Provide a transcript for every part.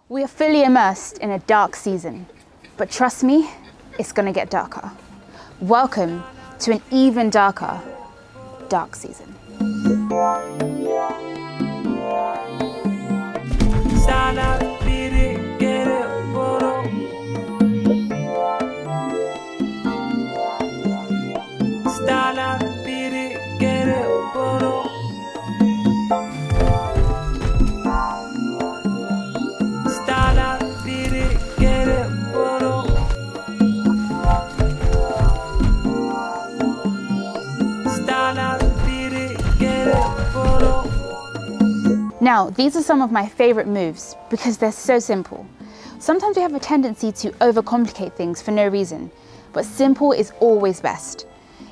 We are fully immersed in a dark season, but trust me, it's gonna get darker. Welcome to an even darker, dark season. Now, these are some of my favorite moves because they're so simple. Sometimes we have a tendency to overcomplicate things for no reason, but simple is always best,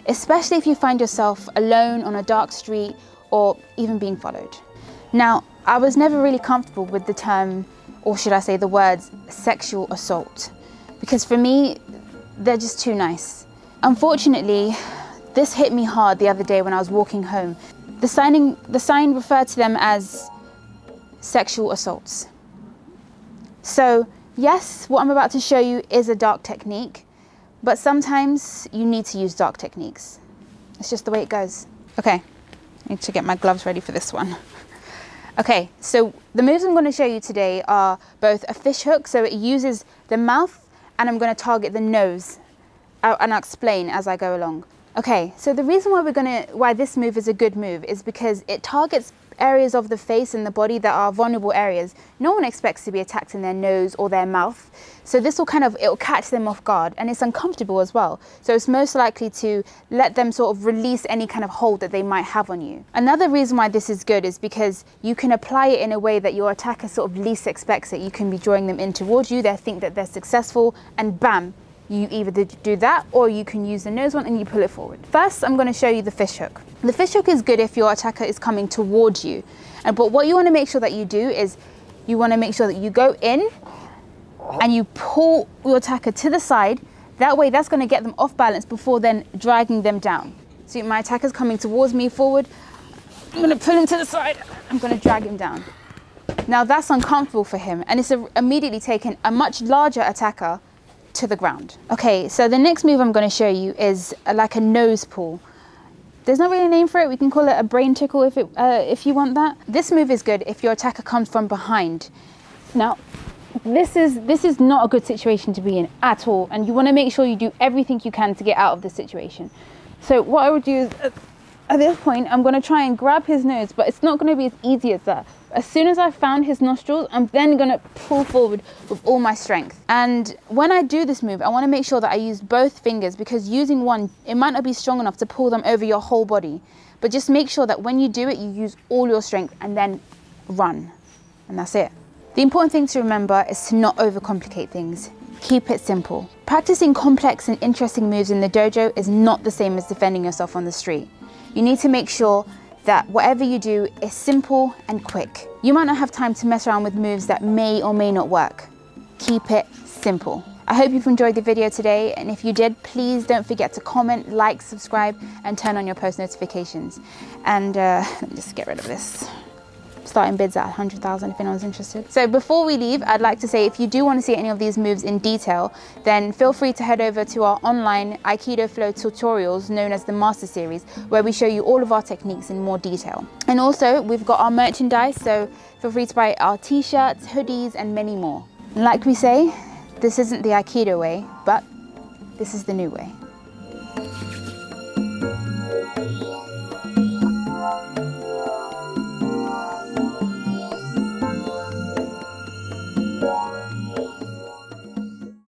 especially if you find yourself alone on a dark street or even being followed. Now, I was never really comfortable with the term, or should I say the words, sexual assault, because for me, they're just too nice. Unfortunately, this hit me hard the other day when I was walking home. The sign referred to them as sexual assaults. So yes, what I'm about to show you is a dark technique, but sometimes you need to use dark techniques. It's just the way it goes. Okay, I need to get my gloves ready for this one. Okay, so the moves I'm going to show you today are both a fish hook, so it uses the mouth, and I'm going to target the nose, and I'll explain as I go along. Okay, so the reason why this move is a good move is because it targets areas of the face and the body that are vulnerable areas. No one expects to be attacked in their nose or their mouth. So this will it'll catch them off guard, and it's uncomfortable as well. So it's most likely to let them sort of release any kind of hold that they might have on you. Another reason why this is good is because you can apply it in a way that your attacker sort of least expects it. You can be drawing them in towards you, they think that they're successful, and bam, you either do that or you can use the nose one and you pull it forward. First, I'm going to show you the fish hook. The fish hook is good if your attacker is coming towards you. But what you want to make sure that you do is you want to make sure that you go in and you pull your attacker to the side. That way, that's going to get them off balance before then dragging them down. So my attacker's coming towards me forward. I'm going to pull him to the side. I'm going to drag him down. Now that's uncomfortable for him, and it's immediately taken a much larger attacker to the ground. Okay, so the next move I'm going to show you is like a nose pull. There's not really a name for it. We can call it a brain tickle if you want that. This move is good if your attacker comes from behind. Now, this is not a good situation to be in at all, and you want to make sure you do everything you can to get out of this situation. So what I would do is, at this point, I'm going to try and grab his nose, but it's not going to be as easy as that. As soon as I found his nostrils, I'm then going to pull forward with all my strength. And when I do this move, I want to make sure that I use both fingers, because using one, it might not be strong enough to pull them over your whole body. But just make sure that when you do it, you use all your strength and then run. And that's it. The important thing to remember is to not overcomplicate things. Keep it simple. Practicing complex and interesting moves in the dojo is not the same as defending yourself on the street. You need to make sure that whatever you do is simple and quick. You might not have time to mess around with moves that may or may not work. Keep it simple. I hope you've enjoyed the video today, and if you did, please don't forget to comment, like, subscribe, and turn on your post notifications. And let me just get rid of this. Starting bids at 100,000 if anyone's interested. So before we leave, I'd like to say if you do want to see any of these moves in detail, then feel free to head over to our online Aikidoflow tutorials known as the Master Series, where we show you all of our techniques in more detail. And also, we've got our merchandise, so feel free to buy our t-shirts, hoodies, and many more. And like we say, this isn't the Aikido way, but this is the new way.